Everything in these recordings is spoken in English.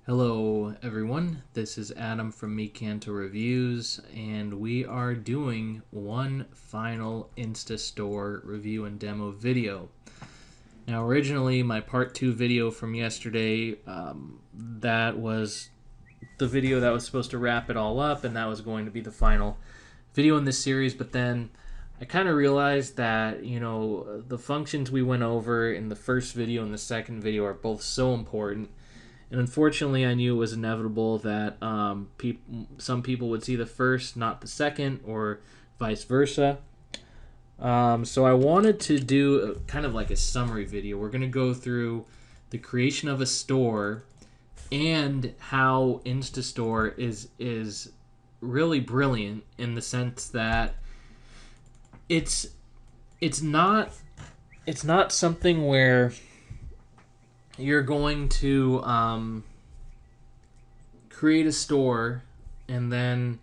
Hello everyone, this is Adam from Mecanto Reviews, and we are doing one final InstaStore review and demo video. Now originally my part 2 video from yesterday, that was the video that was supposed to wrap it all up, and that was going to be the final video in this series, but then I kind of realized that, the functions we went over in the first video and the second video are both so important. And unfortunately, I knew it was inevitable that some people would see the first, not the second, or vice versa. So I wanted to do kind of like a summary video. We're going to go through the creation of a store and how InstaStore is really brilliant in the sense that it's not something where you're going to create a store and then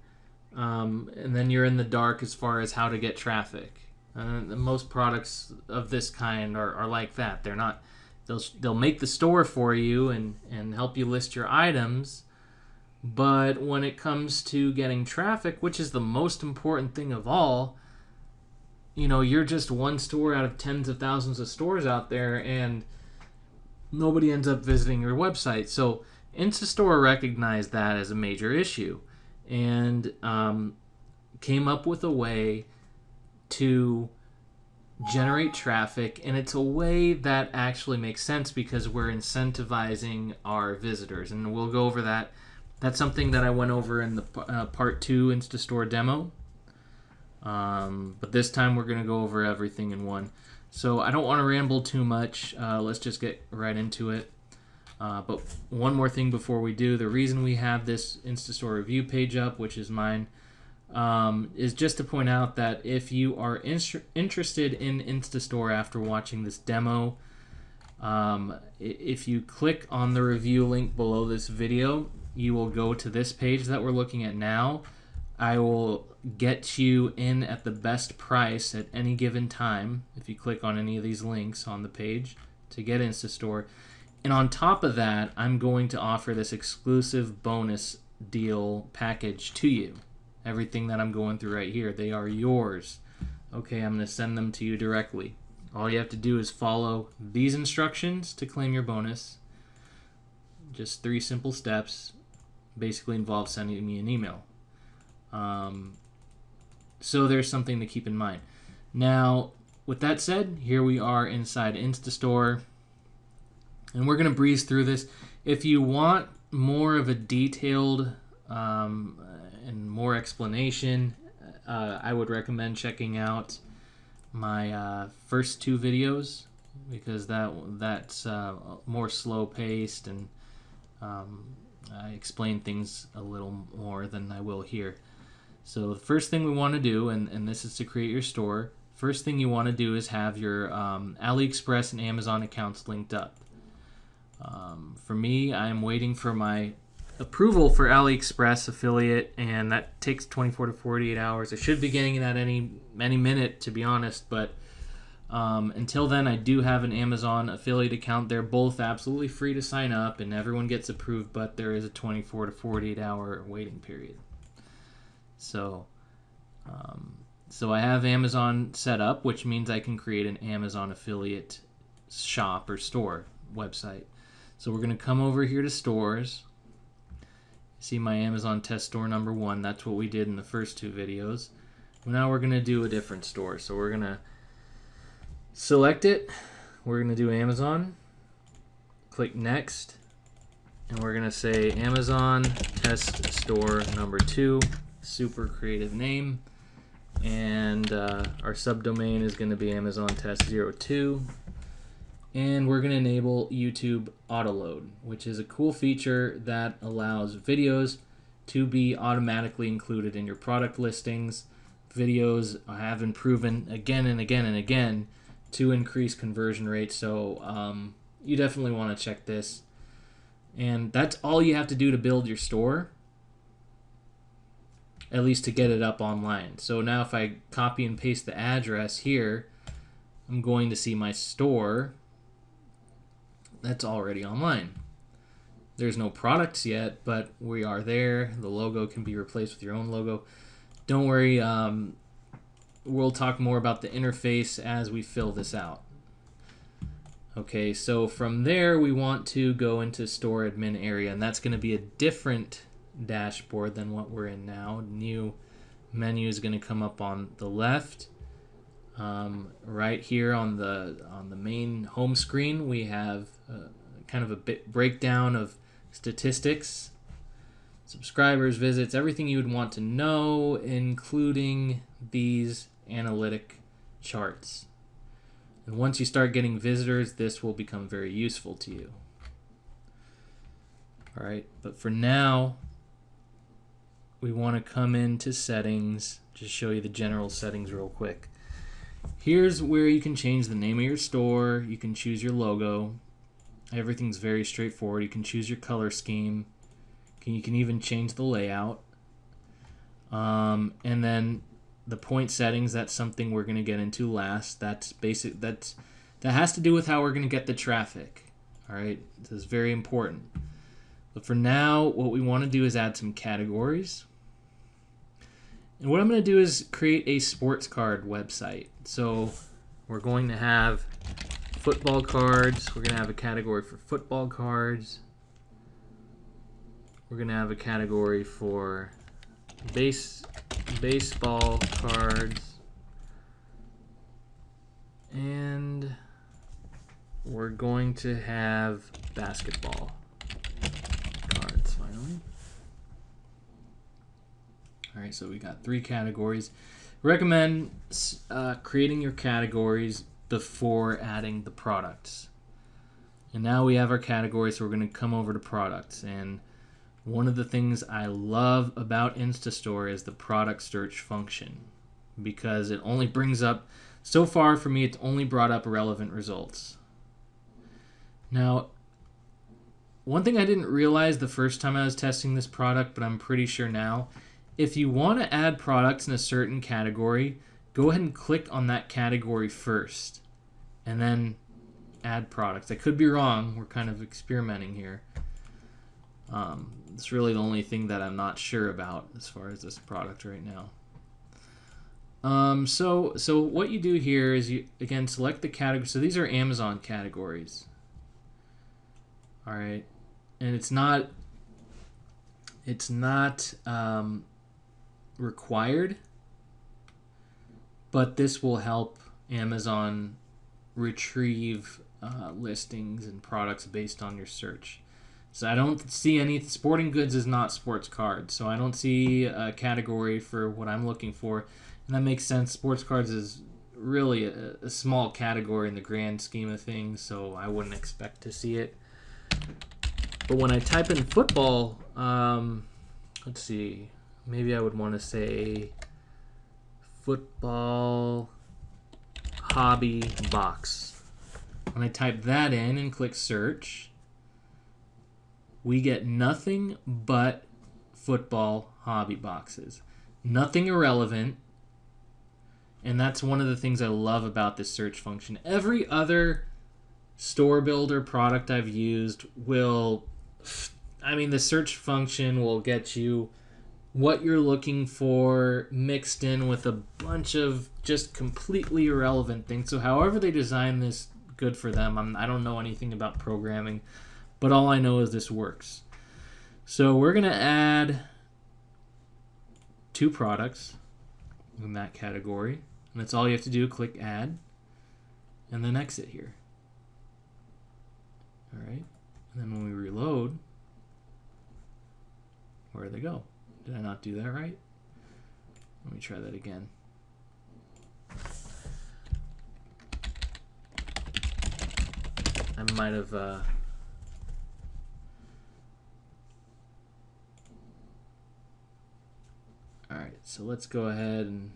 you're in the dark as far as how to get traffic. Most products of this kind are like that. They're not. They'll make the store for you and help you list your items, but when it comes to getting traffic, which is the most important thing of all, you're just one store out of tens of thousands of stores out there, and nobody ends up visiting your website. So InstaStore recognized that as a major issue and came up with a way to generate traffic, and it's a way that actually makes sense because we're incentivizing our visitors, and we'll go over that. That's something that I went over in the part 2 InstaStore demo, but this time we're going to go over everything in one. So I don't want to ramble too much. Let's just get right into it. But one more thing before we do. The reason we have this InstaStore review page up, which is mine, is just to point out that if you are interested in InstaStore after watching this demo, if you click on the review link below this video, you will go to this page that we're looking at now. I will get you in at the best price at any given time if you click on any of these links on the page to get InstaStore. And on top of that, I'm going to offer this exclusive bonus deal package to you. Everything that I'm going through right here, they are yours. Okay, I'm going to send them to you directly. All you have to do is follow these instructions to claim your bonus. Just 3 simple steps. Basically involves sending me an email. So there's something to keep in mind. Now, with that said, here we are inside InstaStore, and we're going to breeze through this. If you want more of a detailed and more explanation, I would recommend checking out my first 2 videos, because that's more slow-paced, and I explain things a little more than I will here. So the first thing we want to do, and this is to create your store, first thing you want to do is have your AliExpress and Amazon accounts linked up. For me, I am waiting for my approval for AliExpress affiliate, and that takes 24 to 48 hours. I should be getting that any minute, to be honest, but until then, I do have an Amazon affiliate account. They're both absolutely free to sign up, and everyone gets approved, but there is a 24 to 48 hour waiting period. So I have Amazon set up, which means I can create an Amazon affiliate shop or store website. So we're going to come over here to stores. See my Amazon test store number 1. That's what we did in the first 2 videos. Now we're going to do a different store. So we're going to select it. We're going to do Amazon. Click next. And we're going to say Amazon test store number 2. Super creative name, and our subdomain is going to be Amazon Test 02, and we're going to enable YouTube autoload, which is a cool feature that allows videos to be automatically included in your product listings. Videos have been proven again and again and again to increase conversion rates, so you definitely want to check this. And that's all you have to do to build your store, at least to get it up online. So now if I copy and paste the address here, I'm going to see my store that's already online. There's no products yet, but we are there. The logo can be replaced with your own logo. Don't worry, we'll talk more about the interface as we fill this out. Okay, so from there we want to go into store admin area, and that's going to be a different dashboard than what we're in now. New menu is going to come up on the left. Right here on the main home screen, we have kind of a bit breakdown of statistics, subscribers, visits, everything you would want to know, including these analytic charts. And once you start getting visitors, this will become very useful to you. All right, but for now, we want to come into settings, just show you the general settings real quick. Here's where you can change the name of your store. You can choose your logo. Everything's very straightforward. You can choose your color scheme. You can even change the layout. And then the point settings, that's something we're going to get into last. That's basic. That has to do with how we're going to get the traffic. All right, this is very important. But for now, what we want to do is add some categories. And what I'm going to do is create a sports card website. So we're going to have football cards. We're going to have a category for football cards. We're going to have a category for baseball cards. And we're going to have basketball cards finally. All right, so we got 3 categories. Recommend creating your categories before adding the products. And now we have our categories, so we're going to come over to products. And one of the things I love about InstaStore is the product search function, because it only brings up, so far for me, it's only brought up relevant results. Now, one thing I didn't realize the first time I was testing this product, but I'm pretty sure now, if you want to add products in a certain category, go ahead and click on that category first, and then add products. I could be wrong. We're kind of experimenting here. It's really the only thing that I'm not sure about as far as this product right now. So what you do here is you, again, select the category. So these are Amazon categories. All right. And it's not required, but this will help Amazon retrieve listings and products based on your search. So I don't see any, sporting goods is not sports cards, so I don't see a category for what I'm looking for, and that makes sense. Sports cards is really a small category in the grand scheme of things, so I wouldn't expect to see it. But when I type in football, let's see, maybe I would want to say football hobby box. When I type that in and click search, we get nothing but football hobby boxes. Nothing irrelevant. And that's one of the things I love about this search function. Every other store builder product I've used will, the search function will get you what you're looking for mixed in with a bunch of just completely irrelevant things. So however they design this, good for them. I don't know anything about programming, but all I know is this works. So we're going to add 2 products in that category. And that's all you have to do. Click add and then exit here. All right. And then when we reload, where did they go? Did I not do that right? Let me try that again. I might have Alright, so let's go ahead and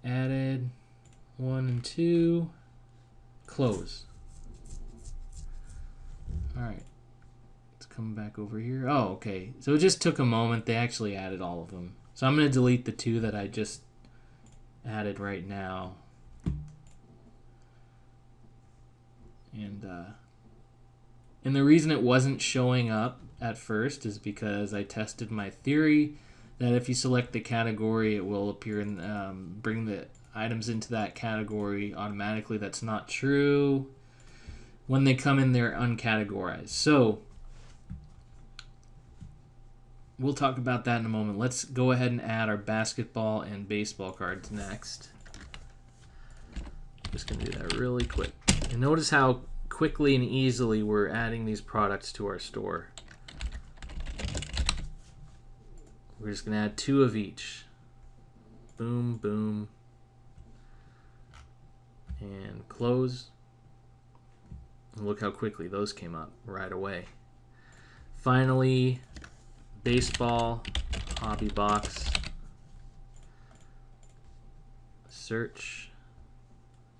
added 1 and 2, close. Alright, let's come back over here. Oh, okay, so it just took a moment. They actually added all of them. So I'm going to delete the 2 that I just added right now. And And the reason it wasn't showing up at first is because I tested my theory that if you select the category, it will appear and bring the items into that category automatically. That's not true. When they come in, they're uncategorized. So we'll talk about that in a moment. Let's go ahead and add our basketball and baseball cards next. Just going to do that really quick. And notice how quickly and easily we're adding these products to our store. We're just going to add 2 of each. Boom, boom. And close. And look how quickly those came up right away. Finally, baseball, hobby box, search.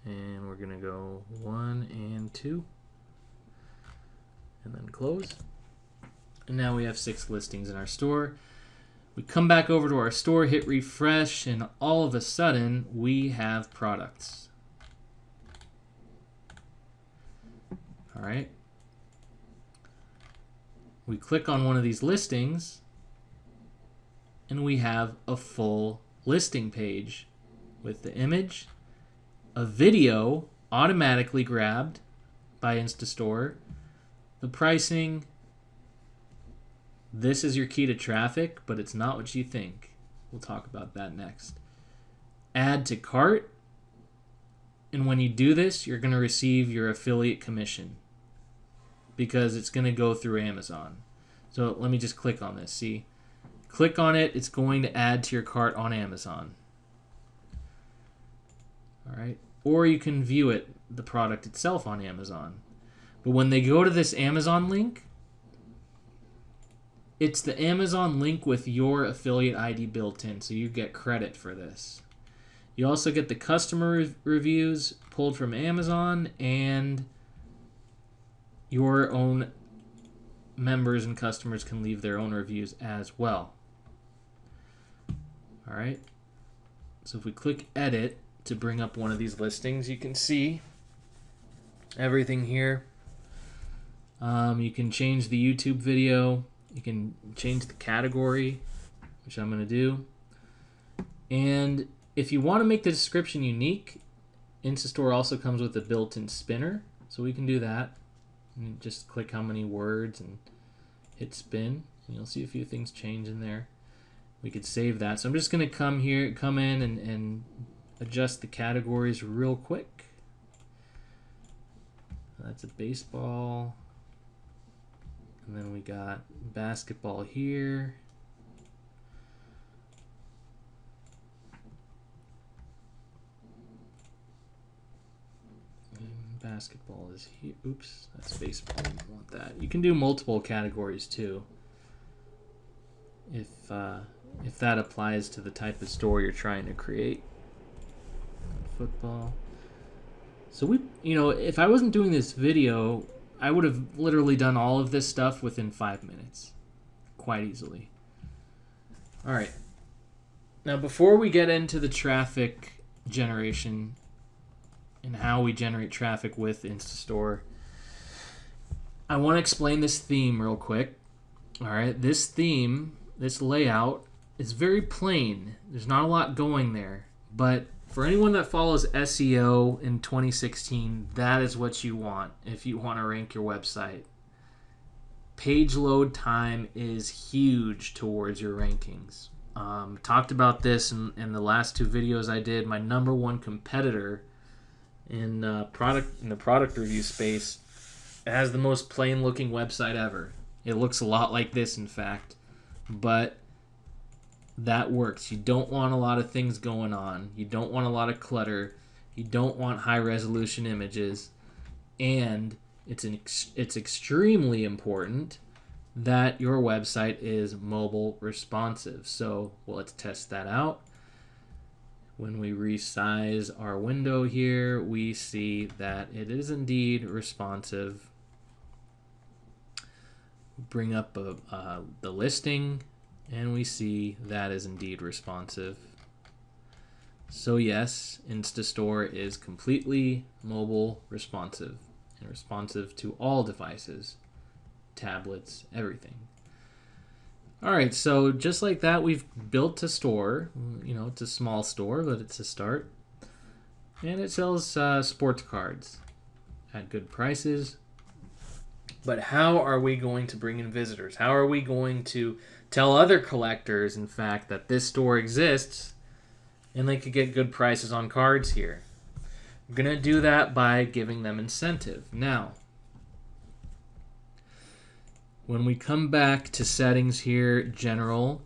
And we're going to go 1 and 2. And then close. And now we have 6 listings in our store. We come back over to our store, hit refresh, and all of a sudden we have products. All right. We click on one of these listings and we have a full listing page with the image, a video automatically grabbed by InstaStore, the pricing. This is your key to traffic, but it's not what you think. We'll talk about that next. Add to cart. And when you do this, you're going to receive your affiliate commission because it's going to go through Amazon. So let me just click on this. See? Click on it. It's going to add to your cart on Amazon. All right. Or you can view it, the product itself, on Amazon. But when they go to this Amazon link, it's the Amazon link with your affiliate ID built in, so you get credit for this. You also get the customer reviews pulled from Amazon, and your own members and customers can leave their own reviews as well. All right. So if we click edit to bring up one of these listings, you can see everything here. You can change the YouTube video. You can change the category, which I'm going to do. And if you want to make the description unique, InstaStore also comes with a built-in spinner, so we can do that. And just click how many words and hit spin, and you'll see a few things change in there. We could save that. So I'm just going to come in and adjust the categories real quick. That's a baseball. And then we got basketball here. And basketball is here. Oops, that's baseball. You don't want that. You can do multiple categories too, if that applies to the type of store you're trying to create. Football. So if I wasn't doing this video, I would have literally done all of this stuff within 5 minutes, quite easily. All right. Now, before we get into the traffic generation and how we generate traffic with InstaStore, I want to explain this theme real quick. All right. This theme, this layout, is very plain. There's not a lot going there, but for anyone that follows SEO in 2016, that is what you want if you want to rank your website. Page load time is huge towards your rankings. Talked about this in the last 2 videos I did. My number 1 competitor in the product review space has the most plain looking website ever. It looks a lot like this, in fact, but that works. You don't want a lot of things going on. You don't want a lot of clutter. You don't want high resolution images. And it's extremely important that your website is mobile responsive. So let's test that out. When we resize our window here, we see that it is indeed responsive. Bring up the listing, and we see that is indeed responsive. So yes, InstaStore is completely mobile responsive and responsive to all devices. tablets, everything. All right, so just like that, we've built a store. You know, it's a small store, but it's a start. And it sells sports cards at good prices. But how are we going to bring in visitors? How are we going to tell other collectors, in fact, that this store exists and they could get good prices on cards here? We're going to do that by giving them incentive. Now, when we come back to settings here, general,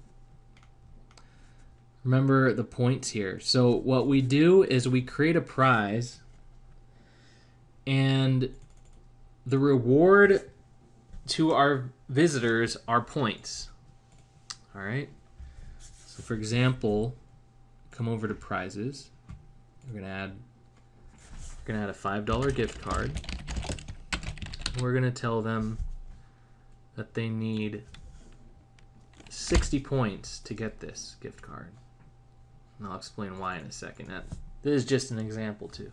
remember the points here. So what we do is we create a prize, and the reward to our visitors are points. All right. So for example, come over to prizes. We're gonna add a $5 gift card. We're gonna tell them that they need 60 points to get this gift card. And I'll explain why in a second. This is just an example too.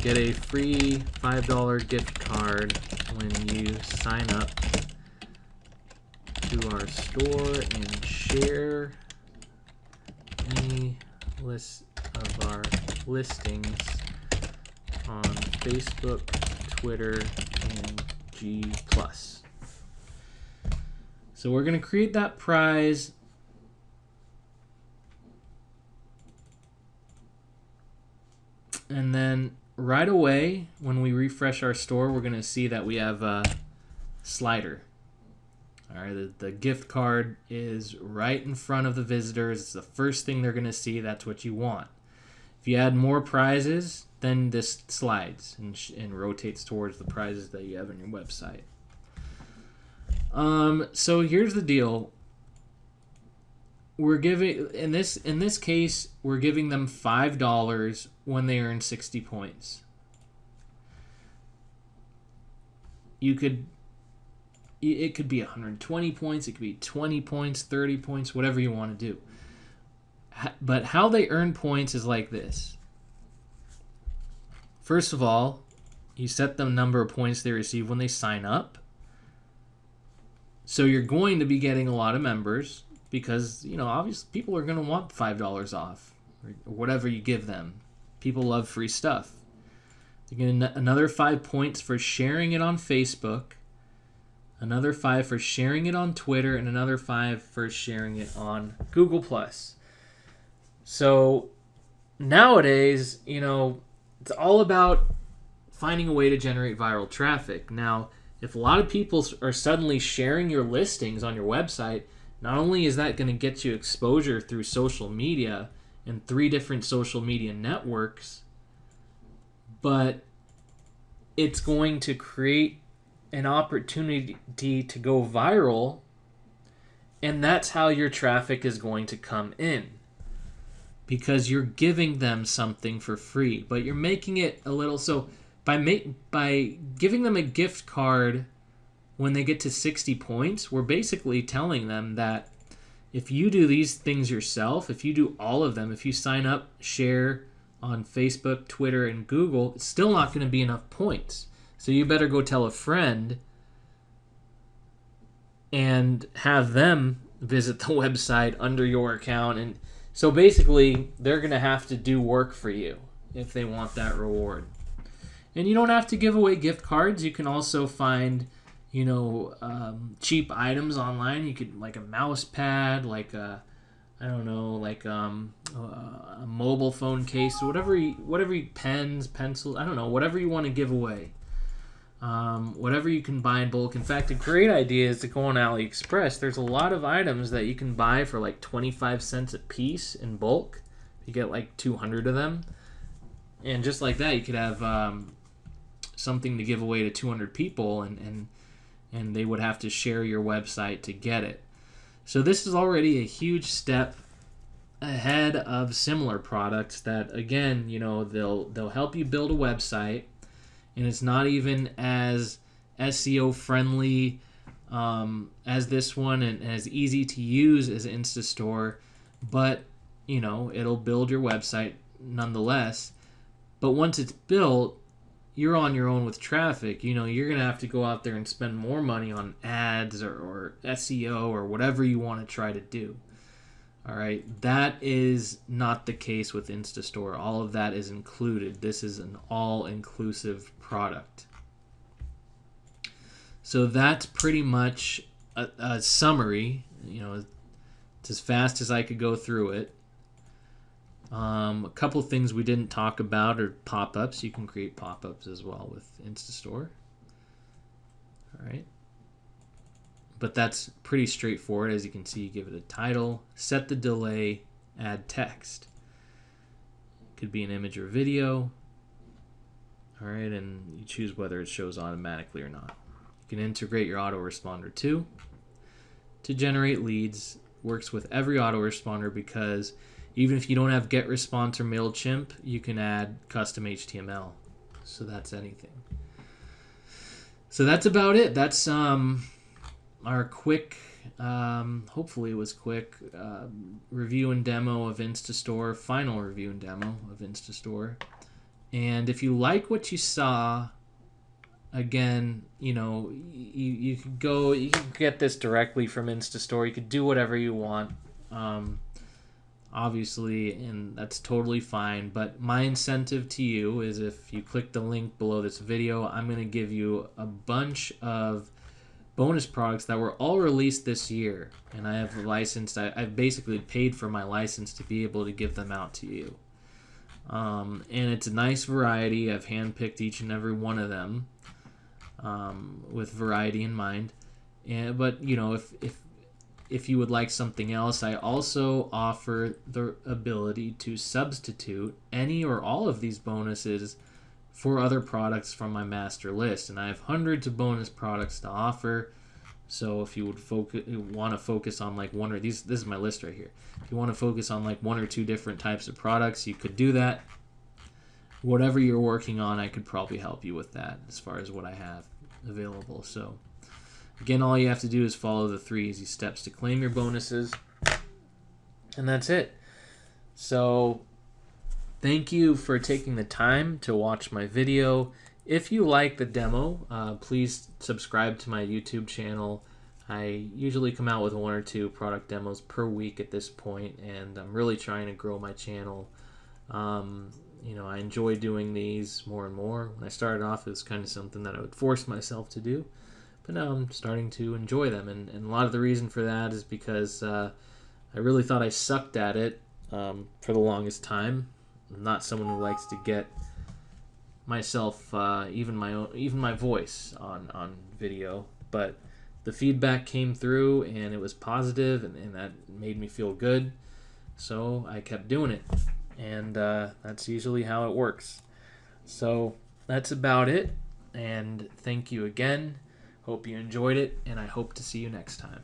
Get a free $5 gift card when you sign up to our store and share any list of our listings on Facebook, Twitter, and G+. So we're going to create that prize. And then right away, when we refresh our store, we're going to see that we have a slider. All right, the gift card is right in front of the visitors. It's the first thing they're going to see. That's what you want. If you add more prizes, then this slides and rotates towards the prizes that you have on your website. So here's the deal. We're giving in this case, we're giving them $5 when they earn 60 points. It could be 120 points, it could be 20 points, 30 points, whatever you want to do. But how they earn points is like this. First of all, you set the number of points they receive when they sign up. So you're going to be getting a lot of members because, you know, obviously people are going to want $5 off or whatever you give them. People love free stuff. You get another 5 points for sharing it on Facebook, another 5 for sharing it on Twitter, and another 5 for sharing it on Google+. So nowadays, you know, it's all about finding a way to generate viral traffic. Now, if a lot of people are suddenly sharing your listings on your website, not only is that going to get you exposure through social media and 3 different social media networks, but it's going to create an opportunity to go viral, and that's how your traffic is going to come in. Because you're giving them something for free, but you're making it a little... So by giving them a gift card when they get to 60 points, we're basically telling them that if you do these things yourself, if you do all of them, if you sign up, share on Facebook, Twitter, and Google, it's still not going to be enough points. So you better go tell a friend and have them visit the website under your account. And so basically, they're going to have to do work for you if they want that reward. And you don't have to give away gift cards. You can also find, you know, cheap items online. You could, like a mouse pad, like a, I don't know, like a mobile phone case, whatever pens, pencils, I don't know, whatever you want to give away. Whatever you can buy in bulk. In fact, a great idea is to go on AliExpress. There's a lot of items that you can buy for like 25 cents a piece in bulk. You get like 200 of them. And just like that, you could have something to give away to 200 people, and they would have to share your website to get it. So this is already a huge step ahead of similar products that, again, you know, they'll help you build a website, and it's not even as SEO friendly as this one and as easy to use as InstaStore, but, you know, it'll build your website nonetheless. But once it's built, you're on your own with traffic. You know, you're going to have to go out there and spend more money on ads or SEO or whatever you want to try to do. All right, that is not the case with InstaStore. All of that is included. This is an all-inclusive product. So that's pretty much a summary. You know, it's as fast as I could go through it. A couple things we didn't talk about are pop-ups. You can create pop-ups as well with InstaStore. All right. But that's pretty straightforward. As you can see, you give it a title, set the delay, add text. Could be an image or video. All right, and you choose whether it shows automatically or not. You can integrate your autoresponder too. To generate leads, works with every autoresponder because even if you don't have GetResponse or MailChimp, you can add custom HTML. So that's anything. So that's about it. That's our quick, hopefully it was quick, review and demo of InstaStore, final review and demo of InstaStore. And if you like what you saw, again, you know, you could go, you can get this directly from InstaStore. You could do whatever you want, obviously, and that's totally fine. But my incentive to you is if you click the link below this video, I'm going to give you a bunch of bonus products that were all released this year, and I have licensed. I've basically paid for my license to be able to give them out to you. And it's a nice variety. I've handpicked each and every one of them with variety in mind. But you know, if you would like something else, I also offer the ability to substitute any or all of these bonuses for other products from my master list, and I have hundreds of bonus products to offer. So if you would want to focus on like one or these, this is my list right here. If you want to focus on like one or two different types of products, you could do that. Whatever you're working on, I could probably help you with that as far as what I have available. So again, all you have to do is follow the 3 easy steps to claim your bonuses, and that's it. So thank you for taking the time to watch my video. If you like the demo, please subscribe to my YouTube channel. I usually come out with 1 or 2 product demos per week at this point, and I'm really trying to grow my channel. You know, I enjoy doing these more and more. When I started off, it was kind of something that I would force myself to do, but now I'm starting to enjoy them. And a lot of the reason for that is because I really thought I sucked at it for the longest time. I'm not someone who likes to get myself, even my voice on video, but the feedback came through and it was positive, and that made me feel good, so I kept doing it, and that's usually how it works. So that's about it, and thank you again. Hope you enjoyed it, and I hope to see you next time.